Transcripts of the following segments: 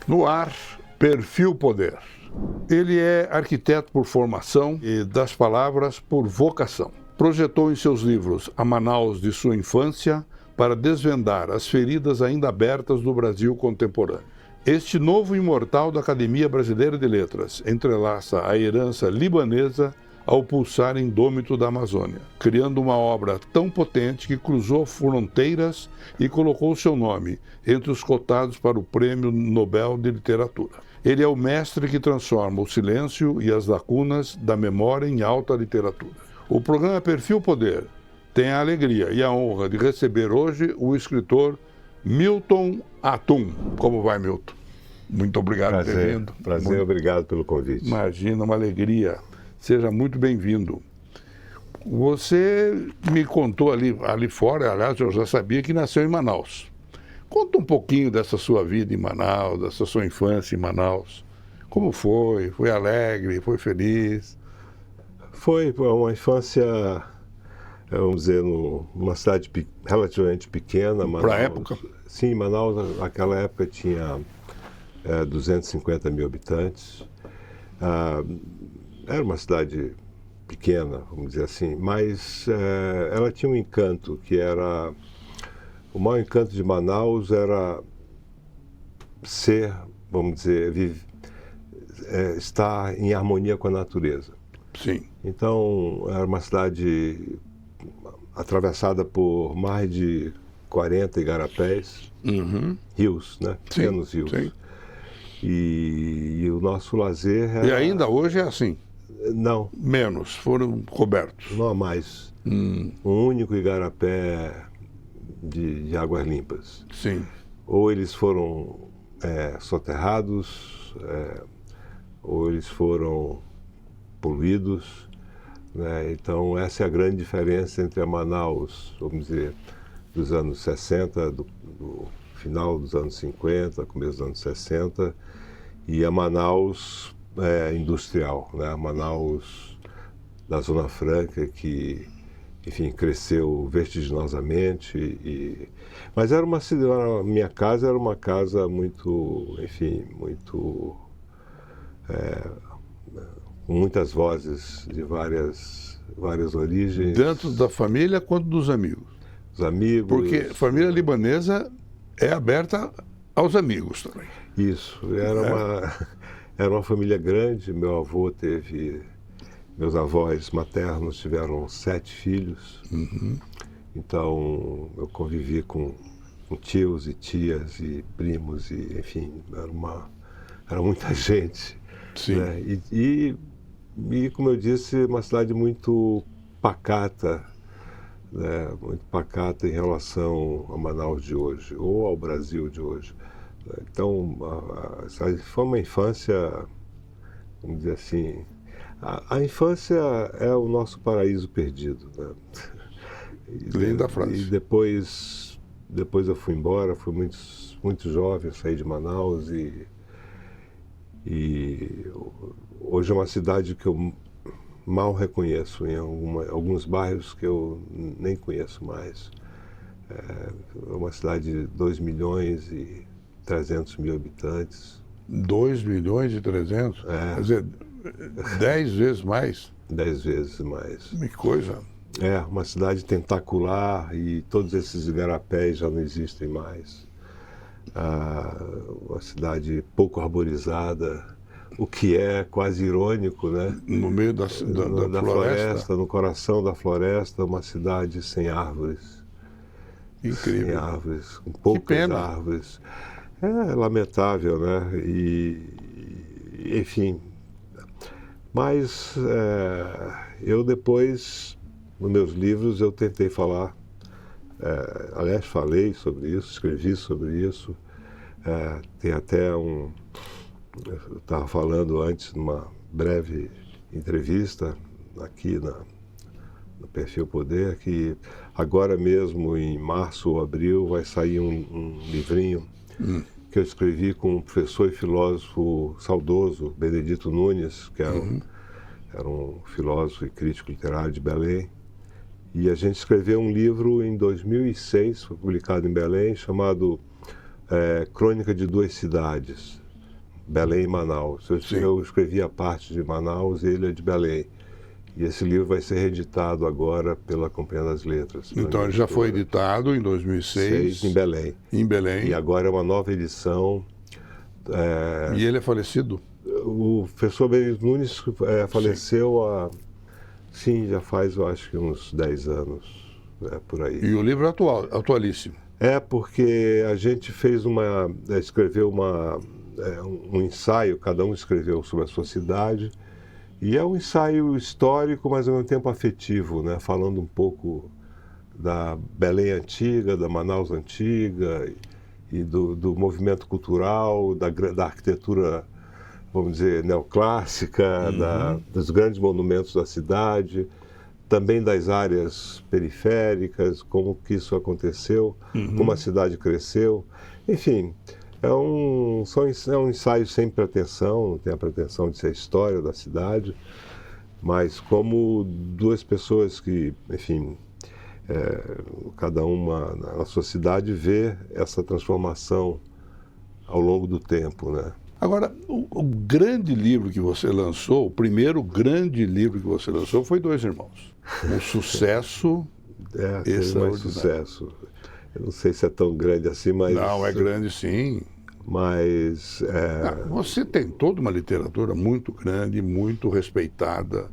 No ar, Perfil Poder. Ele é arquiteto por formação e das palavras por vocação. Projetou em seus livros a Manaus de sua infância para desvendar as feridas ainda abertas do Brasil contemporâneo. Este novo imortal da Academia Brasileira de Letras entrelaça a herança libanesa ao pulsar indômito da Amazônia, criando uma obra tão potente que cruzou fronteiras e colocou seu nome entre os cotados para o Prêmio Nobel de Literatura. Ele é o mestre que transforma o silêncio e as lacunas da memória em alta literatura. O programa Perfil Poder tem a alegria e a honra de receber hoje o escritor Milton Atum. Como vai, Milton? Muito obrigado por ter vindo. Prazer, obrigado pelo convite. Imagina, uma alegria. Seja muito bem-vindo. Você me contou ali fora, aliás, eu já sabia que nasceu em Manaus. Conta um pouquinho dessa sua vida em Manaus, dessa sua infância em Manaus. Como foi? Foi alegre? Foi feliz? Foi uma infância, vamos dizer, numa cidade relativamente pequena. Para a época? Sim, Manaus, naquela época, tinha 250 mil habitantes. Era uma cidade pequena, vamos dizer assim, mas ela tinha um encanto que era... O maior encanto de Manaus era ser, vamos dizer, estar em harmonia com a natureza. Sim. Então, era uma cidade atravessada por mais de 40 igarapés, rios, né? Pequenos rios. Sim. E o nosso lazer era... E ainda hoje é assim? Não. Menos, foram cobertos. Não há mais. Um único igarapé de águas limpas. Sim. Ou eles foram soterrados, ou eles foram poluídos, né? Então, essa é a grande diferença entre a Manaus, vamos dizer, dos anos 60, do final dos anos 50, começo dos anos 60, e a Manaus industrial, né? A Manaus da Zona Franca, que, enfim, cresceu vertiginosamente. Mas era uma cidade, a minha casa era uma casa muito, enfim, muito... com muitas vozes de várias origens. Tanto da família quanto dos amigos. Os amigos... Porque a família libanesa é aberta aos amigos também. Isso, era uma família grande. Meu avô meus avós maternos tiveram 7 filhos. Então eu convivi com tios e tias e primos, e enfim, era muita gente. Sim. Né? E como eu disse, uma cidade muito pacata, né? Muito pacata em relação a Manaus de hoje, ou ao Brasil de hoje. Então, foi uma infância, vamos dizer assim, a infância é o nosso paraíso perdido. Né? Linda frase. E depois eu fui embora, fui muito jovem, saí de Manaus e hoje é uma cidade que eu mal reconheço, em alguns bairros que eu nem conheço mais. É uma cidade de 2.300.000 habitantes. 2.300.000? Quer dizer, 10 vezes mais? 10 vezes mais. Que coisa. É, uma cidade tentacular, e todos esses igarapés já não existem mais. Uma cidade pouco arborizada, o que é quase irônico, né? No meio da floresta. No coração da floresta, uma cidade sem árvores. Incrível. Sem árvores, com poucas árvores. É lamentável, né? Enfim. Mas eu depois, nos meus livros, eu tentei falar, aliás, falei sobre isso, escrevi sobre isso. Tem até eu estava falando antes, numa breve entrevista aqui no Perfil Poder, que agora mesmo, em março ou abril, vai sair um livrinho que eu escrevi com um professor e filósofo saudoso, Benedito Nunes, que era um filósofo e crítico literário de Belém. E a gente escreveu um livro em 2006, foi publicado em Belém, chamado Crônica de Duas Cidades. Belém e Manaus. Eu escrevi a parte de Manaus e ele é de Belém. E esse livro vai ser reeditado agora pela Companhia das Letras. Então ele já foi editado em 2006. Em Belém. Em Belém. E agora é uma nova edição. E ele é falecido? O professor Benito Nunes faleceu sim, já faz, eu acho que uns 10 anos, por aí. E o livro é atualíssimo? É, porque a gente escreveu um ensaio, cada um escreveu sobre a sua cidade, e é um ensaio histórico, mas ao mesmo tempo afetivo, né? Falando um pouco da Belém antiga, da Manaus antiga, e do movimento cultural, da arquitetura, vamos dizer, neoclássica, dos grandes monumentos da cidade, também das áreas periféricas, como que isso aconteceu, como a cidade cresceu. Enfim, é um ensaio sem pretensão, não tem a pretensão de ser a história da cidade, mas como duas pessoas que, enfim, cada uma na sua cidade vê essa transformação ao longo do tempo, né? Agora, o grande livro que você lançou, o primeiro grande livro que você lançou foi Dois Irmãos. Um sucesso teve mais sucesso. Eu não sei se é tão grande assim, mas... Não, é grande sim. Mas... Você tem toda uma literatura muito grande, muito respeitada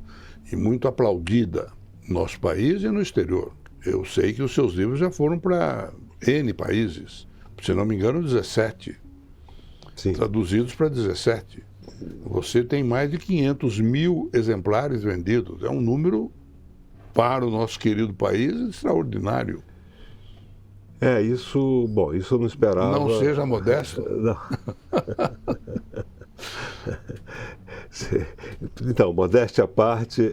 e muito aplaudida no nosso país e no exterior. Eu sei que os seus livros já foram para N países, se não me engano, 17. Sim. Traduzidos para 17. Você tem mais de 500 mil exemplares vendidos. É um número, para o nosso querido país, extraordinário. Isso eu não esperava. Não seja modesto. Não. Então, modéstia à parte,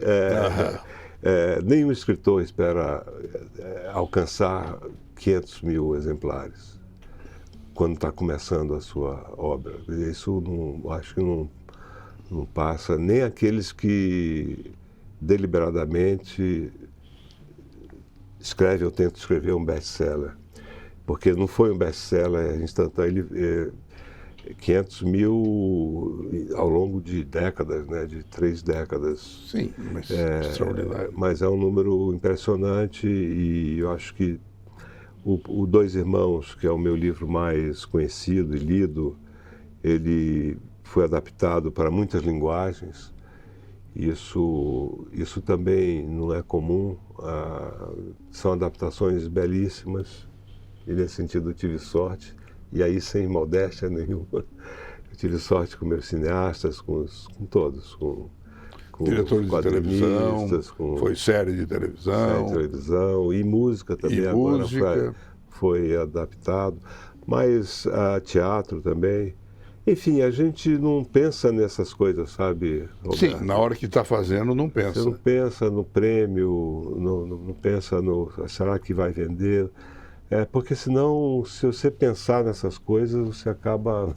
nenhum escritor espera alcançar 500 mil exemplares quando está começando a sua obra. Isso acho que não passa nem aqueles que deliberadamente escrevem ou tentam escrever um best-seller. Porque não foi um best-seller instantâneo, 500 mil ao longo de décadas, né, de 3 décadas. Sim, mas extraordinário. Mas é um número impressionante e eu acho que o Dois Irmãos, que é o meu livro mais conhecido e lido, ele foi adaptado para muitas linguagens. Isso também não é comum. São adaptações belíssimas e, nesse sentido, eu tive sorte. E aí, sem modéstia nenhuma, eu tive sorte com meus cineastas, com todos, com diretores de televisão, foi série de televisão. E música também, e agora música. Foi adaptado, mas teatro também. Enfim, a gente não pensa nessas coisas, sabe, Roberto? Sim, na hora que está fazendo, não pensa. Você não pensa no prêmio, não pensa no será que vai vender. Porque senão, se você pensar nessas coisas, você acaba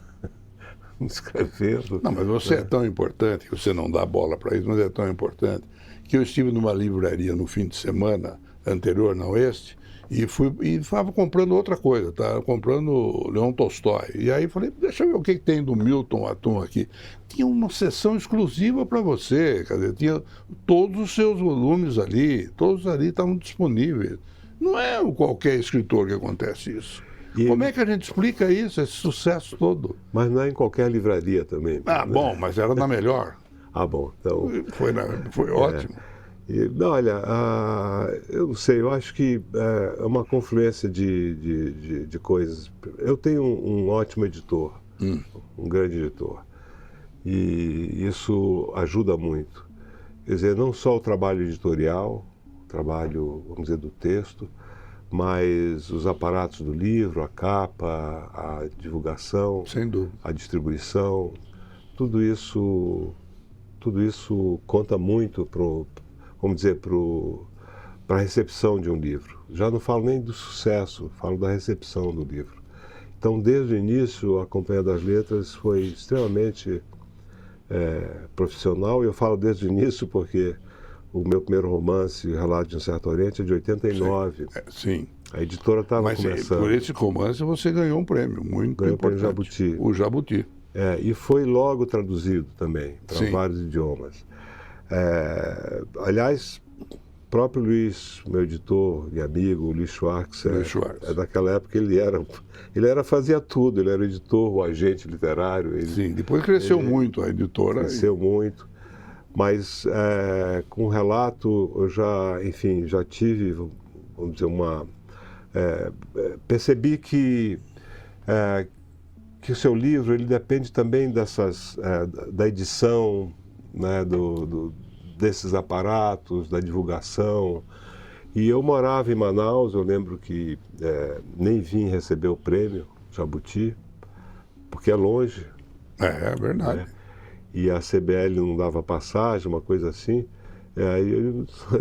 escrevendo. Não, mas você é tão importante, que você não dá bola para isso, mas é tão importante, que eu estive numa livraria no fim de semana anterior, não este, e estava comprando outra coisa, estava comprando Leon Tolstói. E aí falei, deixa eu ver o que tem do Milton Atum aqui. Tinha uma seção exclusiva para você, quer dizer, tinha todos os seus volumes ali, todos ali estavam disponíveis. Não é qualquer escritor que acontece isso. Como é que a gente explica isso, esse sucesso todo? Mas não é em qualquer livraria também. Bom, mas era na melhor. Bom, então... Foi ótimo. Olha, eu não sei, eu acho que é uma confluência de coisas. Eu tenho um ótimo editor, um grande editor, e isso ajuda muito. Quer dizer, não só o trabalho editorial, o trabalho, vamos dizer, do texto, mas os aparatos do livro, a capa, a divulgação, sem dúvida, a distribuição, tudo isso conta muito para a recepção de um livro. Já não falo nem do sucesso, falo da recepção do livro. Então, desde o início, a Companhia das Letras foi extremamente profissional, e eu falo desde o início porque o meu primeiro romance, Relato de um Certo Oriente, é de 89. Sim. A editora estava começando. Por esse romance você ganhou um prêmio muito importante. O Jabuti. O Jabuti. E foi logo traduzido também para vários idiomas. Aliás, o próprio Luiz, meu editor e amigo, o Luiz Schwartz, daquela época fazia tudo, ele era o editor, o agente literário. Sim, depois cresceu muito a editora. Cresceu muito, mas com o relato eu já tive, vamos dizer, percebi que o seu livro ele depende também da edição, né, desses aparatos, da divulgação. E eu morava em Manaus, eu lembro que nem vim receber o prêmio Jabuti, porque é longe. É verdade. Né? E a CBL não dava passagem, uma coisa assim. Aí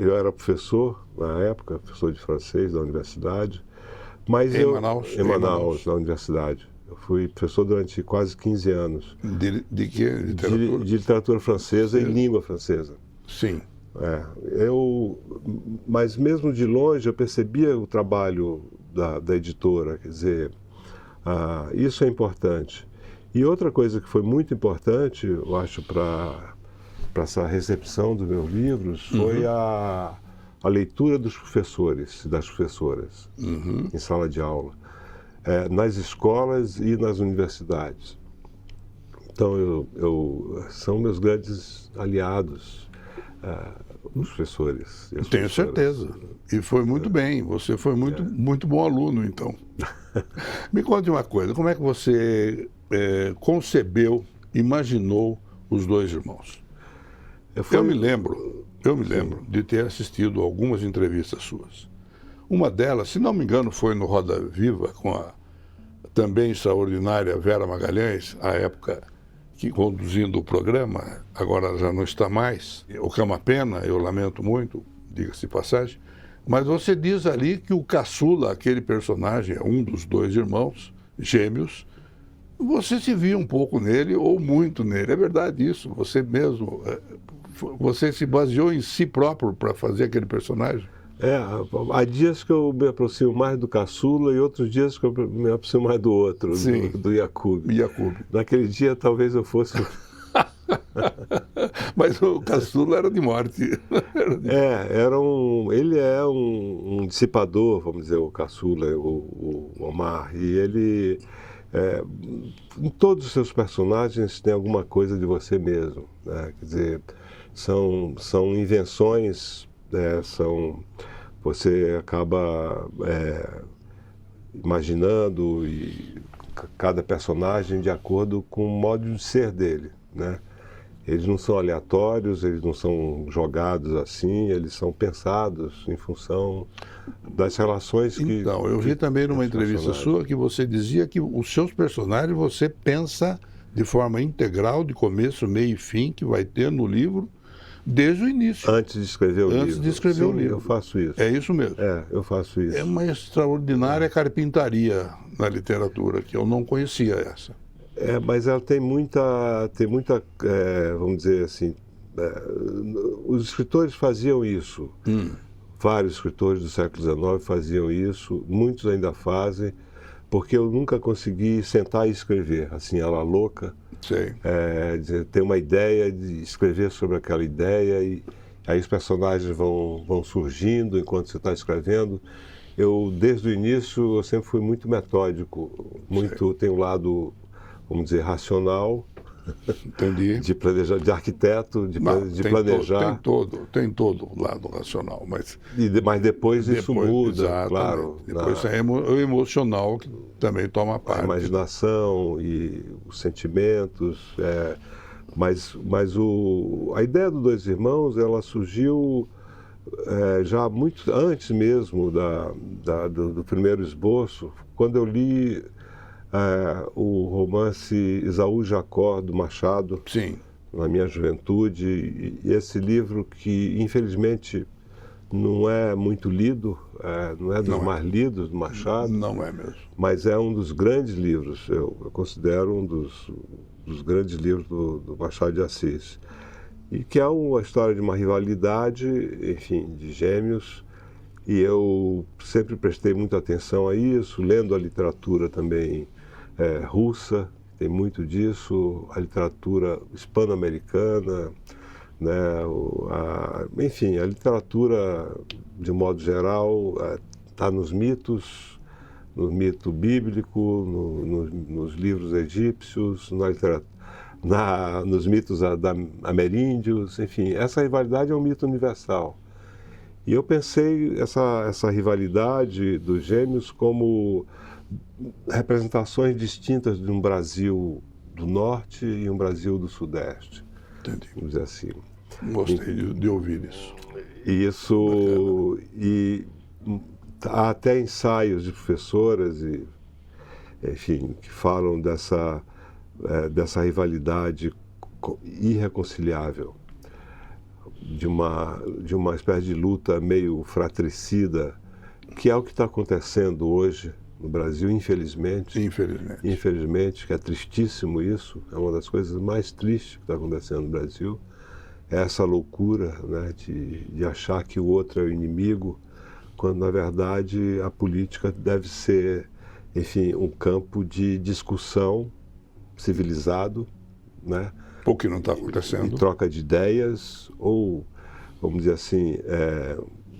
eu era professor, na época, professor de francês da universidade. Mas em Manaus, na universidade. Eu fui professor durante quase 15 anos. De que literatura? De literatura francesa e língua francesa. Sim. Mas mesmo de longe eu percebia o trabalho da editora, quer dizer, isso é importante. E outra coisa que foi muito importante, eu acho, para essa recepção dos meus livros, foi a leitura dos professores e das professoras em sala de aula, nas escolas e nas universidades. Então, são meus grandes aliados, os professores. Tenho certeza. E foi muito bem. Você foi muito bom aluno, então. Me conte uma coisa. Como é que você concebeu, imaginou os dois irmãos? Eu me lembro de ter assistido algumas entrevistas suas. Uma delas, se não me engano, foi no Roda Viva, com a também extraordinária Vera Magalhães, à época que conduzindo o programa, agora já não está mais. O que é uma pena, eu lamento muito, diga-se de passagem. Mas você diz ali que o caçula, aquele personagem, é um dos dois irmãos gêmeos, você se via um pouco nele ou muito nele. É verdade isso? Você mesmo, você se baseou em si próprio para fazer aquele personagem? Há dias que eu me aproximo mais do caçula e outros dias que eu me aproximo mais do outro, do Yakub. Naquele dia talvez eu fosse... Mas o caçula era de morte. Ele é um dissipador, vamos dizer, o caçula, o Omar, e ele... em todos os seus personagens tem alguma coisa de você mesmo, né? Quer dizer, são invenções, você acaba imaginando cada personagem de acordo com o modo de ser dele, né? Eles não são aleatórios, eles não são jogados assim, eles são pensados em função das relações que... Então, eu vi também numa entrevista sua que você dizia que os seus personagens você pensa de forma integral, de começo, meio e fim, que vai ter no livro, desde o início. Antes de escrever o livro. Eu faço isso. É isso mesmo? Eu faço isso. É uma extraordinária carpintaria na literatura, que eu não conhecia essa. Mas ela tem muita, vamos dizer assim, os escritores faziam isso. Vários escritores do século XIX faziam isso, muitos ainda fazem, porque eu nunca consegui sentar e escrever, assim, ela louca. Sei. Ter uma ideia, de escrever sobre aquela ideia, e aí os personagens vão surgindo enquanto você está escrevendo. Desde o início, eu sempre fui muito metódico, tenho um lado, vamos dizer, racional. Entendi. De planejar, de arquiteto, de planejar. Tem todo o lado racional, mas depois isso muda, exatamente. Claro. Depois é o emocional que também toma parte. A imaginação e os sentimentos. Mas a ideia dos dois irmãos, ela surgiu já muito antes mesmo do primeiro esboço, quando eu li o romance Esaú Jacó, do Machado. Sim. Na minha juventude, e esse livro que infelizmente não é muito lido, não é dos mais lidos do Machado. Não é mesmo. Mas é um dos grandes livros, eu considero um dos grandes livros do Machado de Assis. E que é uma história de uma rivalidade, enfim, de gêmeos, e eu sempre prestei muita atenção a isso, lendo a literatura também russa, tem muito disso, a literatura hispano-americana, né, enfim, a literatura, de modo geral, está nos mitos, no mito bíblico, nos livros egípcios, nos mitos ameríndios, enfim, essa rivalidade é um mito universal. E eu pensei essa rivalidade dos gêmeos como representações distintas de um Brasil do Norte e um Brasil do Sudeste. Entendi. Vamos dizer assim. Gostei de ouvir isso. E há até ensaios de professoras, enfim, que falam dessa rivalidade irreconciliável, de uma espécie de luta meio fratricida, que é o que está acontecendo hoje no Brasil, infelizmente. Infelizmente, que é tristíssimo isso, é uma das coisas mais tristes que está acontecendo no Brasil, é essa loucura, né, de achar que o outro é o inimigo, quando na verdade a política deve ser, enfim, um campo de discussão civilizado, né? O que não está acontecendo. E troca de ideias, ou, vamos dizer assim,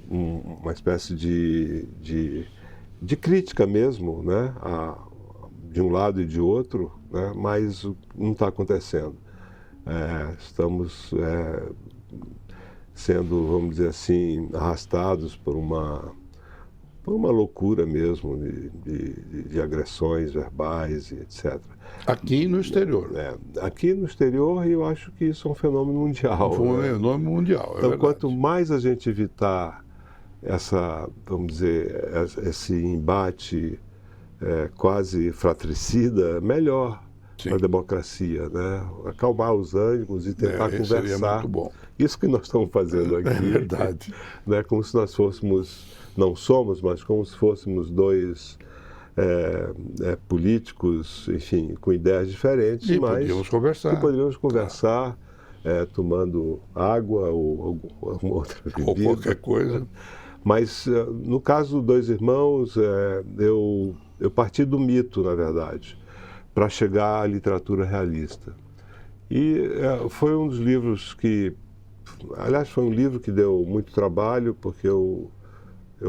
uma espécie de crítica mesmo, né? De um lado e de outro, né? Mas não está acontecendo. Estamos sendo, vamos dizer assim, arrastados por uma loucura mesmo de agressões verbais e etc. Aqui no exterior. Aqui no exterior, eu acho que isso é um fenômeno mundial. Foi um fenômeno mundial, então, quanto mais a gente evitar vamos dizer, esse embate quase fratricida, melhor para a democracia, né? Acalmar os ânimos e tentar conversar. Seria muito bom. Isso que nós estamos fazendo aqui. É verdade. Né? Como se nós fôssemos, não somos, mas como se fôssemos dois políticos, enfim, com ideias diferentes, mas podíamos conversar. Que poderíamos conversar, tomando água ou alguma outra bebida. Ou qualquer coisa. Mas, no caso dos Dois Irmãos, eu parti do mito, na verdade, para chegar à literatura realista. E foi um dos livros que... Aliás, foi um livro que deu muito trabalho, porque eu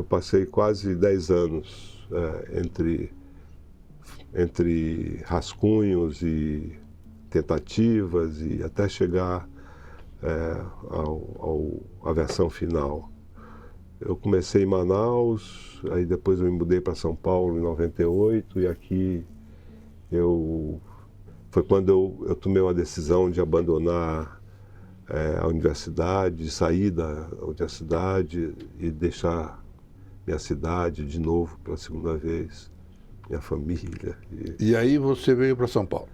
passei quase 10 anos entre rascunhos e tentativas, e até chegar à versão final. Eu comecei em Manaus, aí depois eu me mudei para São Paulo em 98, e aqui foi quando eu tomei uma decisão de abandonar a universidade, de sair da universidade e deixar minha cidade de novo pela segunda vez, minha família. E aí você veio para São Paulo?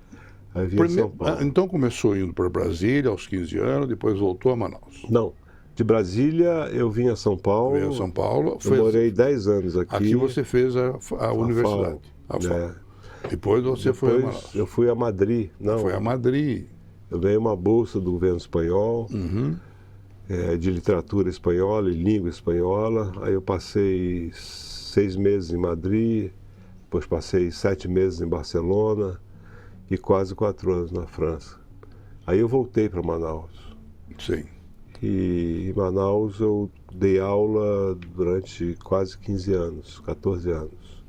Aí vim São Paulo. Então começou indo para Brasília aos 15 anos, depois voltou a Manaus? Não. De Brasília, eu vim a São Paulo. Veio a São Paulo. Eu morei 10 anos aqui. Aqui você fez a universidade. A FAO. Depois você foi a Manaus. Eu fui a Madrid. Não, foi a Madrid. Eu ganhei uma bolsa do governo espanhol, de literatura espanhola e língua espanhola. Aí eu passei 6 meses em Madrid, depois passei 7 meses em Barcelona e quase 4 anos na França. Aí eu voltei para Manaus. Sim. E em Manaus eu dei aula durante quase 15 anos, 14 anos,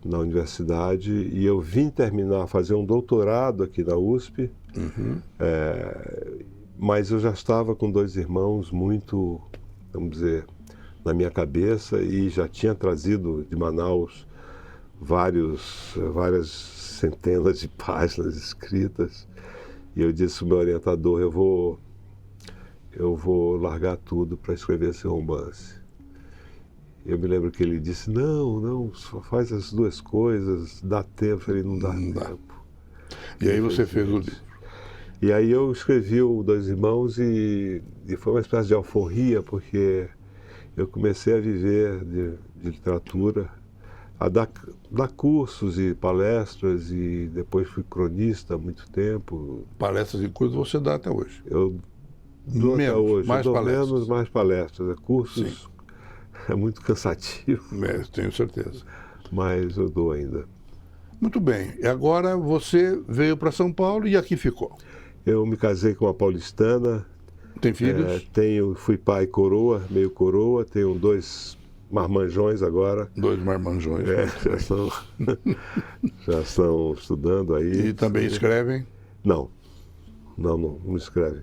na universidade, e eu vim fazer um doutorado aqui na USP, mas eu já estava com Dois Irmãos muito, vamos dizer, na minha cabeça, e já tinha trazido de Manaus várias centenas de páginas escritas, e eu disse ao meu orientador, eu vou largar tudo para escrever esse romance. Eu me lembro que ele disse, não, só faz as duas coisas, dá tempo. Eu falei, não dá tempo. E aí você fez o livro. E aí eu escrevi o Dois Irmãos e foi uma espécie de alforria, porque eu comecei a viver de literatura, a dar cursos e palestras, e depois fui cronista há muito tempo. Palestras e cursos você dá até hoje? Eu dou até hoje, mais palestras. Menos, mais palestras. Cursos. Sim. É muito cansativo. Tenho certeza. Mas eu dou ainda. Muito bem. E agora você veio para São Paulo e aqui ficou. Eu me casei com uma paulistana. Tem filhos? Fui pai coroa, meio coroa, tenho 2 marmanjões agora. 2 marmanjões. Já estão estudando aí. E também escrevem? Não escrevem.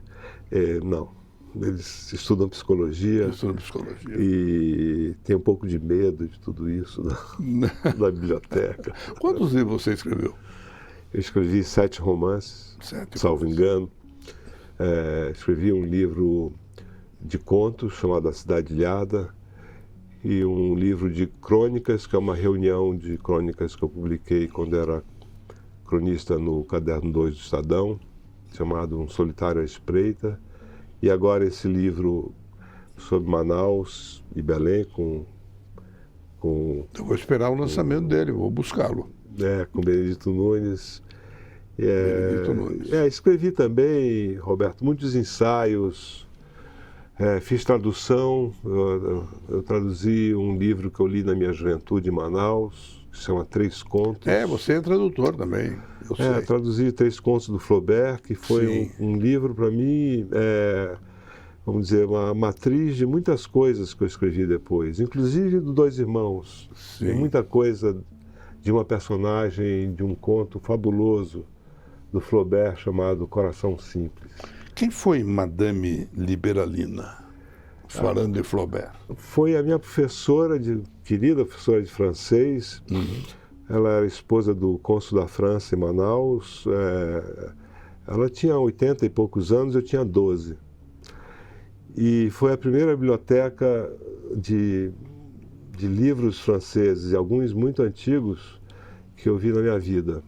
Não. Eles estudam psicologia. E tem um pouco de medo de tudo isso da biblioteca. Quantos livros você escreveu? Eu escrevi 7 romances, salvo engano. Escrevi um livro de contos chamado A Cidade Ilhada e um livro de crônicas, que é uma reunião de crônicas que eu publiquei quando era cronista no Caderno 2 do Estadão, chamado Um Solitário à Espreita. E agora esse livro sobre Manaus e Belém com Eu vou esperar o lançamento dele, vou buscá-lo. Com Benedito Nunes. Benedito Nunes. Escrevi também, Roberto, muitos ensaios, fiz tradução, eu traduzi um livro que eu li na minha juventude em Manaus, que se chama 3 Contos. Você é tradutor também, eu sei. Traduzi 3 Contos do Flaubert, que foi um livro para mim, vamos dizer, uma matriz de muitas coisas que eu escrevi depois, inclusive do 2 Irmãos. Tem muita coisa de uma personagem, de um conto fabuloso do Flaubert chamado Coração Simples. Quem foi Madame Liberalina, falando de Flaubert? Foi a minha professora, querida professora de francês. Ela era esposa do cônsul da França em Manaus. Ela tinha 80 e poucos anos, eu tinha 12. E foi a primeira biblioteca de livros franceses, e alguns muito antigos, que eu vi na minha vida.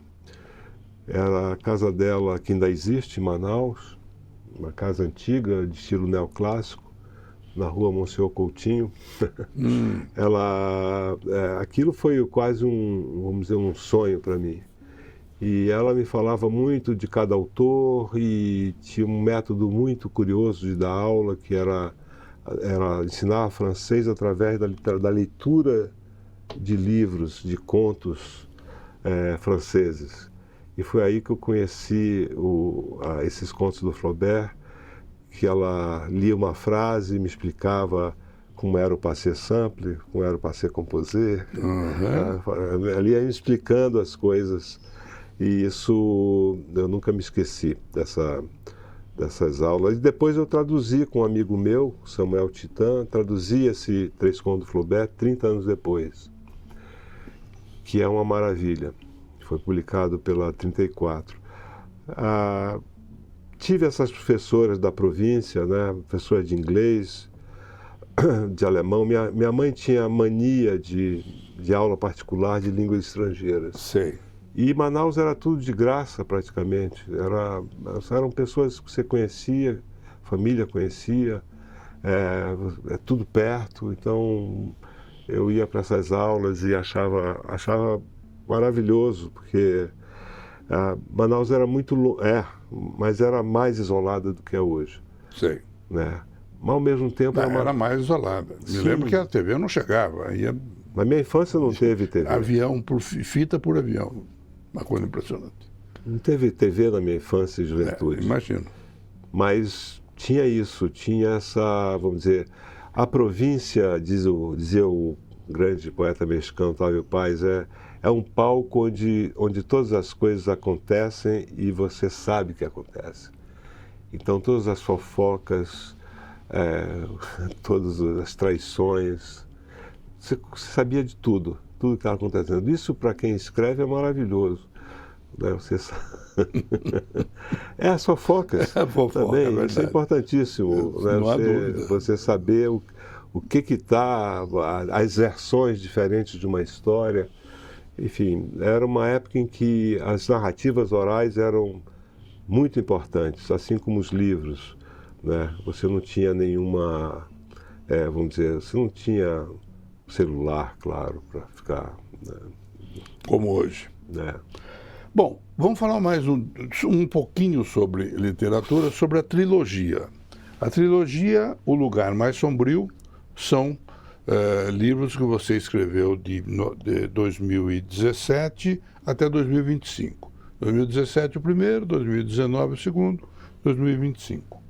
Era a casa dela, que ainda existe, em Manaus, uma casa antiga, de estilo neoclássico, na rua Monsenhor Coutinho. Aquilo foi quase vamos dizer, um sonho para mim. E ela me falava muito de cada autor e tinha um método muito curioso de dar aula, que era ensinar francês através da leitura de livros, de contos franceses. E foi aí que eu conheci esses contos do Flaubert, que ela lia uma frase e me explicava como era o passé simple, como era o passé composé. Ela ia me explicando as coisas. E isso eu nunca me esqueci dessas aulas. E depois eu traduzi com um amigo meu, Samuel Titã, traduzi esse 3 Contos do Flaubert 30 anos depois, que é uma maravilha. Foi publicado pela 34. Tive essas professoras da província, né? Professora de inglês, de alemão. Minha mãe tinha mania de aula particular de línguas estrangeiras. Sei. E Manaus era tudo de graça, praticamente. Eram pessoas que você conhecia, família conhecia, tudo perto. Então, eu ia para essas aulas e achava maravilhoso, porque Manaus era mas era mais isolada do que é hoje. Sei. Né? Mas, ao mesmo tempo... Era mais isolada. Me lembro que a TV não chegava. Na minha infância não teve TV. Avião fita por avião. Uma coisa impressionante. Não teve TV na minha infância e juventude. Imagino. Mas tinha isso, tinha essa, vamos dizer, a província, dizia o grande poeta mexicano Otávio Paz, é um palco onde todas as coisas acontecem e você sabe que acontece. Então todas as fofocas, todas as traições, você sabia de tudo que estava acontecendo. Isso, para quem escreve, é maravilhoso. Né? Você sabe. As fofocas também, isso é importantíssimo. Né? Não há dúvida. Você saber o que está, as versões diferentes de uma história. Enfim, era uma época em que as narrativas orais eram muito importantes, assim como os livros. Né? Você não tinha nenhuma, vamos dizer, você não tinha celular, claro, para ficar... Né? Como hoje. Bom, vamos falar mais um pouquinho sobre literatura, sobre a trilogia. A trilogia, O Lugar Mais Sombrio, são livros que você escreveu de 2017 até 2025. 2017 o primeiro, 2019 o segundo, 2025.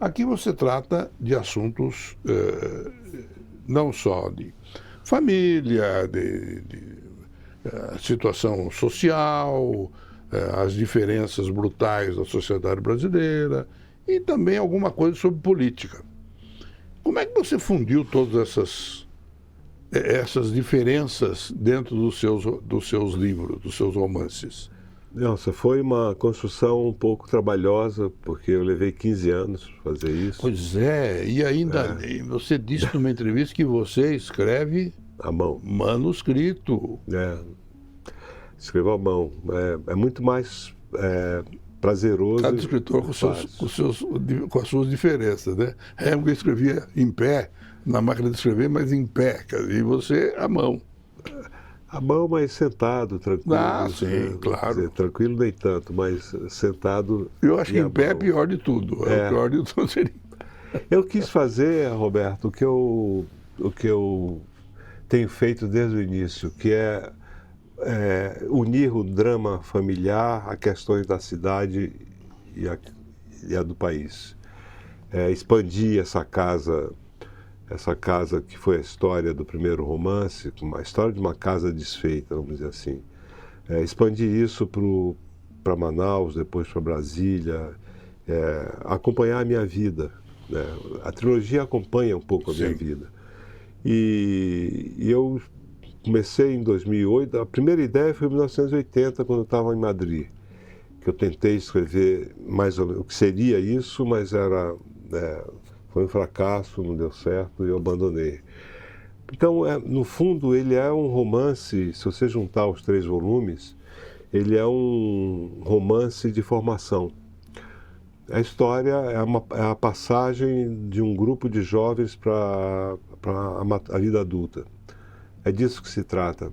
Aqui você trata de assuntos não só de família, de situação social, as diferenças brutais da sociedade brasileira e também alguma coisa sobre política. Como é que você fundiu todas essas diferenças dentro dos seus livros, dos seus romances? Nossa, foi uma construção um pouco trabalhosa, porque eu levei 15 anos para fazer isso. Pois é, e ainda você disse numa entrevista que você escreve à mão. Manuscrito. Escrevo à mão. É muito mais prazeroso. Cada escritor com as suas diferenças, né? Hemingway escrevia em pé, na máquina de escrever, mas em pé, e você à mão. À mão, mas sentado, tranquilo. Sim, claro. Dizer, tranquilo nem tanto, mas sentado. Eu acho que em pé é pior de tudo. O pior de tudo seria... Eu quis fazer, Roberto, o que eu tenho feito desde o início, que é unir o drama familiar a questões da cidade e a do país. Expandir essa casa que foi a história do primeiro romance, uma história de uma casa desfeita, vamos dizer assim. Expandir isso para Manaus, depois para Brasília, acompanhar a minha vida. Né? A trilogia acompanha um pouco a minha vida. E eu comecei em 2008, a primeira ideia foi em 1980, quando eu estava em Madrid, que eu tentei escrever mais ou menos o que seria isso, mas foi um fracasso, não deu certo e eu abandonei. Então, no fundo, ele é um romance, se você juntar os 3 volumes, ele é um romance de formação. A história é a passagem de um grupo de jovens para a vida adulta. É disso que se trata.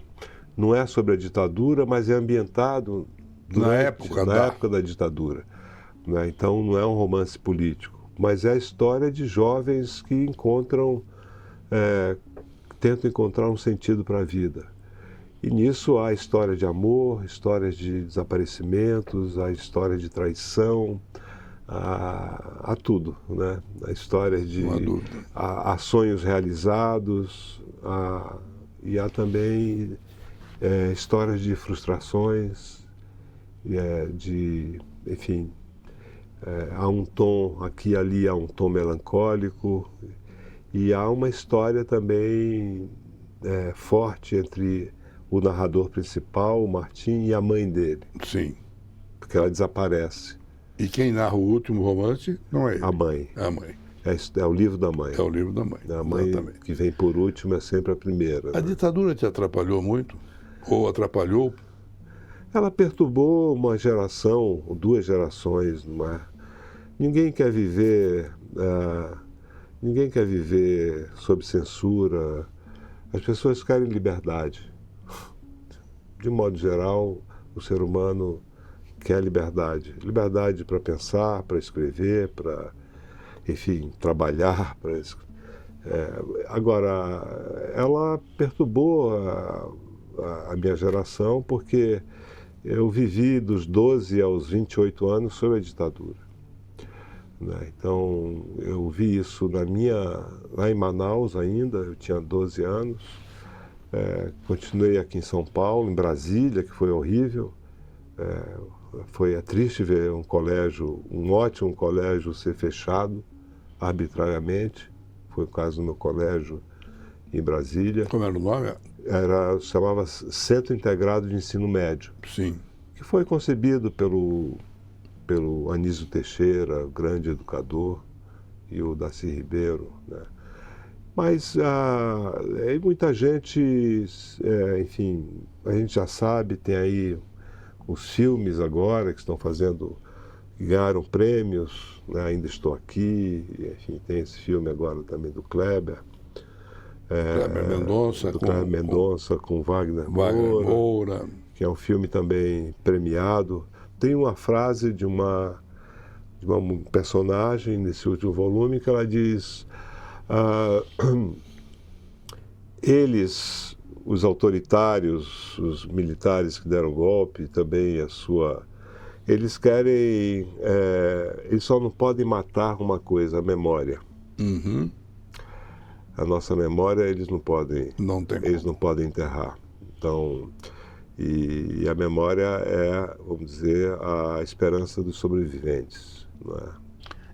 Não é sobre a ditadura, mas é ambientado na época da ditadura. Né? Então, não é um romance político, mas é a história de jovens que tentam encontrar um sentido para a vida. E nisso há história de amor, histórias de desaparecimentos, há história de traição, há tudo, né? A história de há sonhos realizados, e há também histórias de frustrações, enfim, há um tom aqui e ali, há um tom melancólico, e há uma história também forte entre o narrador principal, o Martim, e a mãe dele. Sim. Porque ela desaparece. E quem narra o último romance não é ele. A mãe. A mãe. É o livro da mãe. É o livro da mãe. A mãe, exatamente, que vem por último, é sempre a primeira. A ditadura te atrapalhou muito? Ou atrapalhou? Ela perturbou uma geração, 2 gerações, não é? Ninguém quer viver sob censura. As pessoas querem liberdade. De modo geral, o ser humano quer liberdade. Liberdade para pensar, para escrever, para, enfim, trabalhar. Agora, ela perturbou a minha geração porque eu vivi dos 12 aos 28 anos sob a ditadura. Né? Então, eu vi isso lá em Manaus ainda, eu tinha 12 anos. Continuei aqui em São Paulo, em Brasília, que foi horrível. Foi triste ver um ótimo colégio ser fechado arbitrariamente. Foi o caso do meu colégio em Brasília. Como era o nome? Chamava Centro Integrado de Ensino Médio. Sim. Que foi concebido pelo Anísio Teixeira, grande educador, e o Darcy Ribeiro, né? Mas muita gente, enfim, a gente já sabe, tem aí os filmes agora que estão que ganharam prêmios, né? Ainda Estou Aqui, enfim, tem esse filme agora também do Kleber. Kleber Mendonça. Kleber Mendonça com Wagner Moura, que é um filme também premiado. Tem uma frase de uma personagem nesse último volume que ela diz: eles, os autoritários, os militares que deram golpe, também eles querem, eles só não podem matar uma coisa, a memória. Uhum. A nossa memória eles não podem, Não tem eles como. não podem enterrar. Então, e a memória é, vamos dizer, a esperança dos sobreviventes, não é?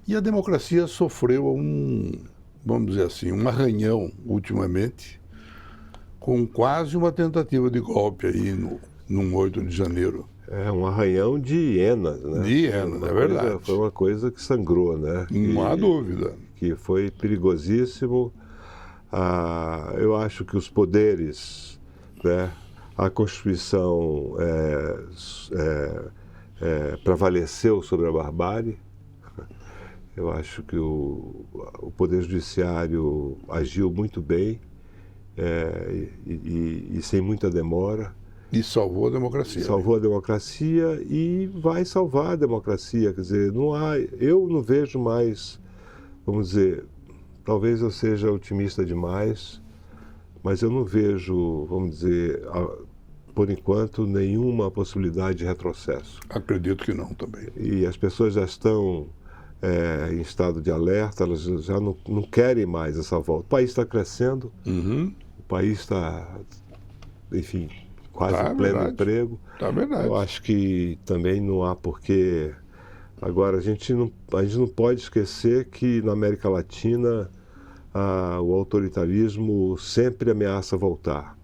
E a democracia sofreu vamos dizer assim, um arranhão ultimamente, com quase uma tentativa de golpe aí num 8 de janeiro. É um arranhão de hienas, né? De hienas, é verdade. Foi uma coisa que sangrou, né? Não há dúvida. Que foi perigosíssimo. Eu acho que os poderes, né? A Constituição prevaleceu sobre a barbárie. Eu acho que o Poder Judiciário agiu muito bem e sem muita demora. E salvou a democracia. Salvou a democracia e vai salvar a democracia. Quer dizer, eu não vejo mais, vamos dizer, talvez eu seja otimista demais, mas eu não vejo, vamos dizer, por enquanto, nenhuma possibilidade de retrocesso. Acredito que não também. E as pessoas já estão em estado de alerta, elas já não querem mais essa volta. O país está crescendo, Uhum. o país está, enfim, quase Tá, em pleno verdade. emprego. Tá verdade. Eu acho que também não há porquê. Agora, a gente não pode esquecer que na América Latina o autoritarismo sempre ameaça voltar.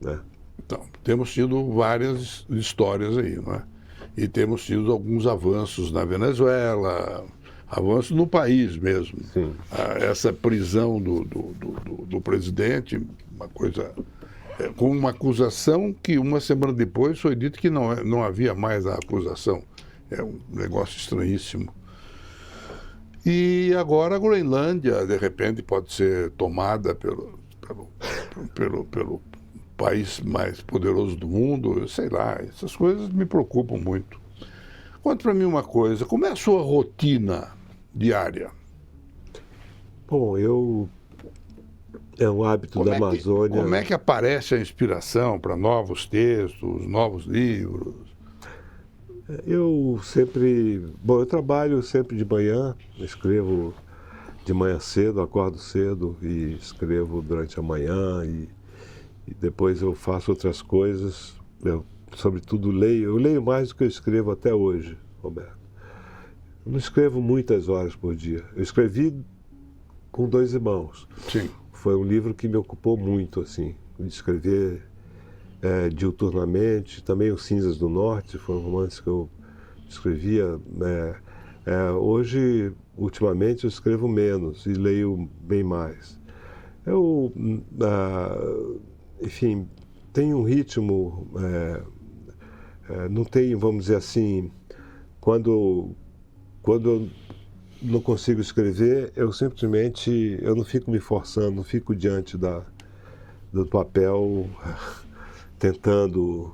Né? Então, temos tido várias histórias aí, não é? E temos tido alguns avanços na Venezuela, avanços no país mesmo. Sim. Essa prisão do presidente, uma coisa com uma acusação que uma semana depois foi dito que não havia mais a acusação. É um negócio estranhíssimo. E agora a Groenlândia, de repente, pode ser tomada pelo país mais poderoso do mundo, eu sei lá, essas coisas me preocupam muito. Conta para mim uma coisa, como é a sua rotina diária? Bom, é um hábito da Amazônia. Como é que aparece a inspiração para novos textos, novos livros? Eu trabalho sempre de manhã, escrevo de manhã cedo, acordo cedo e escrevo durante a manhã e depois eu faço outras coisas. Eu, sobretudo, leio. Eu leio mais do que eu escrevo até hoje, Roberto. Eu não escrevo muitas horas por dia. Eu escrevi com 2 irmãos. Sim. Foi um livro que me ocupou muito, assim, de escrever diuturnamente. Também Os Cinzas do Norte, foi um romance que eu escrevia. Hoje, ultimamente, eu escrevo menos e leio bem mais. Eu, enfim, tenho um ritmo, não tenho, vamos dizer assim, quando eu não consigo escrever, eu simplesmente, eu não fico me forçando, não fico diante do papel tentando,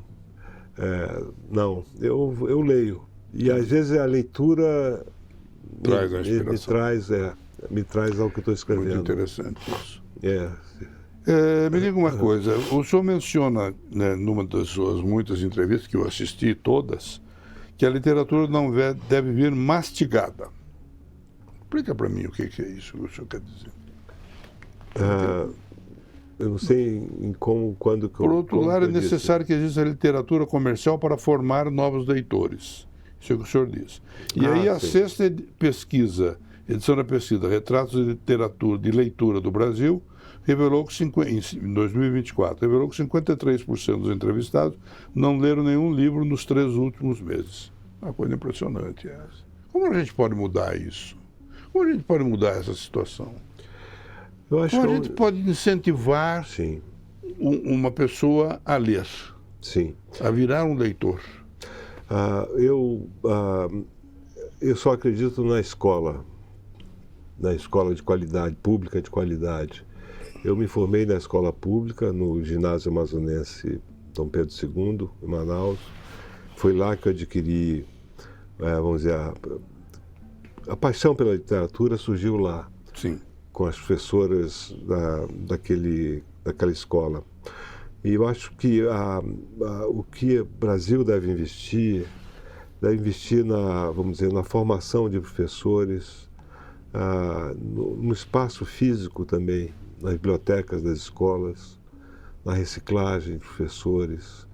não, eu leio. E às vezes a leitura Traz a inspiração. me traz ao que eu estou escrevendo. Muito interessante isso. É. Me diga uma coisa, o senhor menciona, né, numa das suas muitas entrevistas, que eu assisti todas, que a literatura não deve vir mastigada. Explica para mim o que é isso que o senhor quer dizer. Eu não sei quando que eu... Por outro lado, é necessário que exista literatura comercial para formar novos leitores. Isso é o que o senhor diz. E aí a sexta edição da pesquisa Retratos de Leitura do Brasil, revelou que em 2024, revelou que 53% dos entrevistados não leram nenhum livro nos 3 últimos meses. Uma coisa impressionante essa. Como a gente pode mudar isso? Como a gente pode mudar essa situação? Eu acho Como a gente pode incentivar uma pessoa a ler? Sim. A virar um leitor? Eu só acredito na escola de qualidade, pública de qualidade. Eu me formei na escola pública, no Ginásio Amazonense Dom Pedro II, em Manaus. Foi lá que eu adquiri, vamos dizer, a paixão pela literatura surgiu lá. Sim. com as professoras daquela escola. E eu acho que o que o Brasil deve investir vamos dizer, na formação de professores, no espaço físico também, nas bibliotecas das escolas, na reciclagem de professores.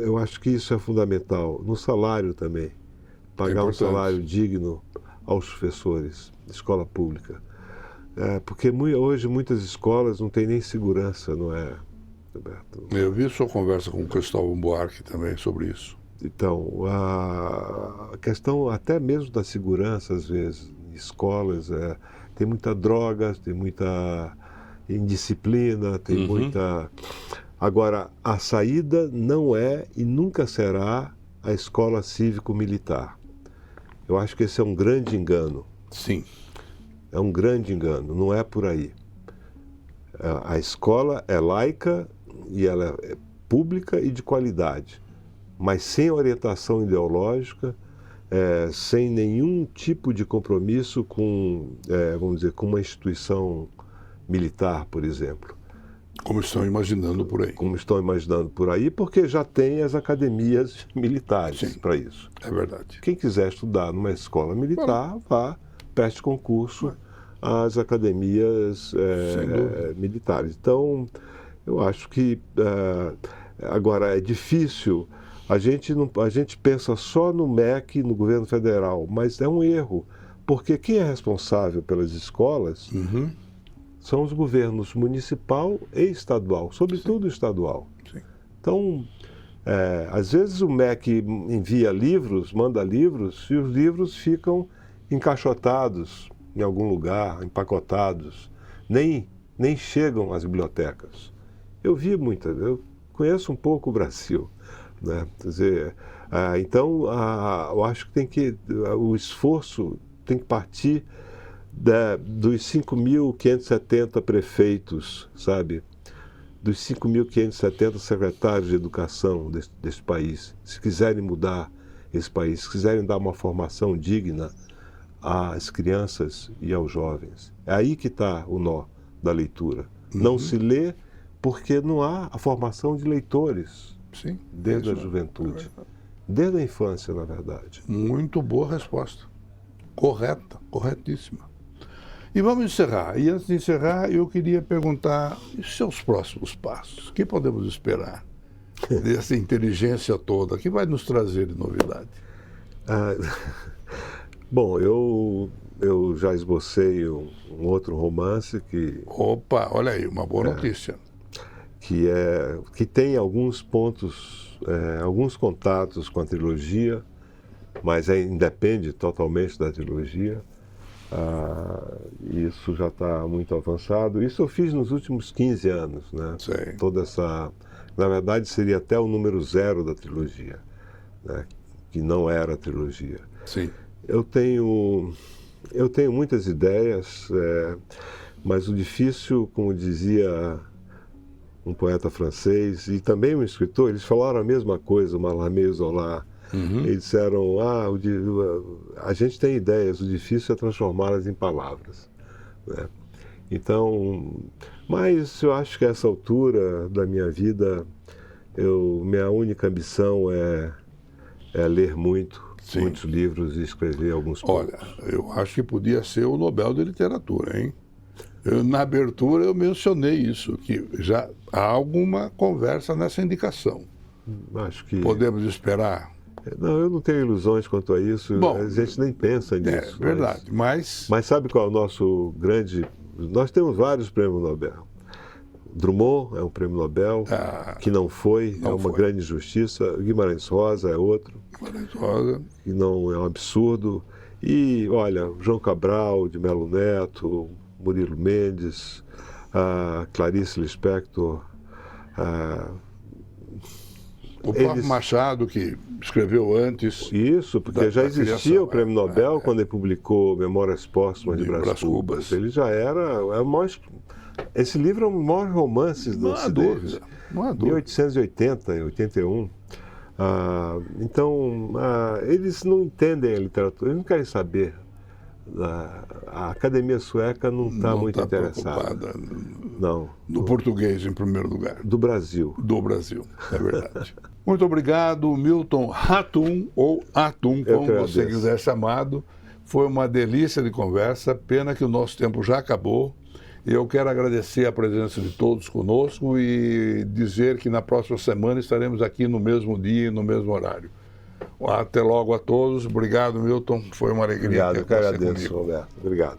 Eu acho que isso é fundamental. No salário também, pagar um salário digno aos professores de escola pública. Porque hoje muitas escolas não têm nem segurança, não é, Roberto? Eu vi sua conversa com o Cristóvão Buarque também sobre isso. Então, a questão até mesmo da segurança, às vezes, em escolas, tem muita droga, tem muita indisciplina, tem muita... Agora, a saída não é e nunca será a escola cívico-militar. Eu acho que esse é um grande engano. Sim. É um grande engano, não é por aí. A escola é laica e ela é pública e de qualidade, mas sem orientação ideológica, sem nenhum tipo de compromisso com, vamos dizer, com uma instituição militar, por exemplo. Como estão imaginando por aí. Como estão imaginando por aí, porque já tem as academias militares para isso. É verdade. Quem quiser estudar numa escola militar, vá, preste concurso às academias militares. Então, eu acho que agora é difícil. A gente pensa só no MEC, no governo federal, mas é um erro, porque quem é responsável pelas escolas são os governos municipal e estadual, sobretudo estadual. Sim. Então, às vezes o MEC envia livros, manda livros, e os livros ficam encaixotados em algum lugar, empacotados, nem chegam às bibliotecas. Eu conheço um pouco o Brasil, né? Quer dizer, então eu acho que o esforço tem que partir dos 5.570 prefeitos, sabe? Dos 5.570 secretários de educação desse país, se quiserem mudar esse país, se quiserem dar uma formação digna às crianças e aos jovens. É aí que está o nó da leitura. Não se lê porque não há a formação de leitores. Sim, desde a juventude, desde a infância, na verdade. Muito boa resposta. Correta, corretíssima. E vamos encerrar. E antes de encerrar, eu queria perguntar os seus próximos passos. O que podemos esperar dessa inteligência toda? O que vai nos trazer de novidade? Bom, eu já esbocei um outro romance que... Opa, olha aí, uma boa notícia. Que tem alguns pontos, alguns contatos com a trilogia, mas independe totalmente da trilogia. Isso já está muito avançado. Isso eu fiz nos últimos 15 anos, né? Sei. Toda essa... Na verdade, seria até o número 0 da trilogia, né? Que não era a trilogia. Sim. Eu tenho muitas ideias, mas o difícil, como dizia um poeta francês e também um escritor, eles falaram a mesma coisa, o Mallarmé e Zola. Eles disseram, a gente tem ideias, o difícil é transformá-las em palavras, né? Então, mas eu acho que a essa altura da minha vida, minha única ambição é ler muitos livros e escrever alguns poucos. Olha, eu acho que podia ser o Nobel de Literatura, hein? Na abertura eu mencionei isso, que já há alguma conversa nessa indicação. Acho que... Podemos esperar? Não, eu não tenho ilusões quanto a isso. Bom, a gente nem pensa nisso. É verdade, mas... Mas sabe qual é o nosso grande... Nós temos vários prêmios Nobel. Drummond é um prêmio Nobel, que não foi, uma grande injustiça. Guimarães Rosa é outro. Guimarães Rosa. Que não é um absurdo. E, olha, João Cabral, de Melo Neto, Murilo Mendes, Clarice Lispector, o próprio Machado, que escreveu antes. Isso, porque já existia o Prêmio Nobel quando ele publicou Memórias Póstumas de Brás Cubas. Ele já era... Esse livro é um dos maiores romances da Ocidente. Não há dúvida. 1880 e 81. Então, eles não entendem a literatura, eles não querem saber A Academia Sueca não está muito interessada. Preocupada Não. no português, em primeiro lugar. Do Brasil. Do Brasil, é verdade. Muito obrigado, Milton Ratum, ou Atum, como você quiser chamado. Foi uma delícia de conversa, pena que o nosso tempo já acabou. Eu quero agradecer a presença de todos conosco e dizer que na próxima semana estaremos aqui no mesmo dia e no mesmo horário. Até logo a todos. Obrigado, Milton. Foi uma alegria. Obrigado, eu que agradeço, Roberto. Obrigado.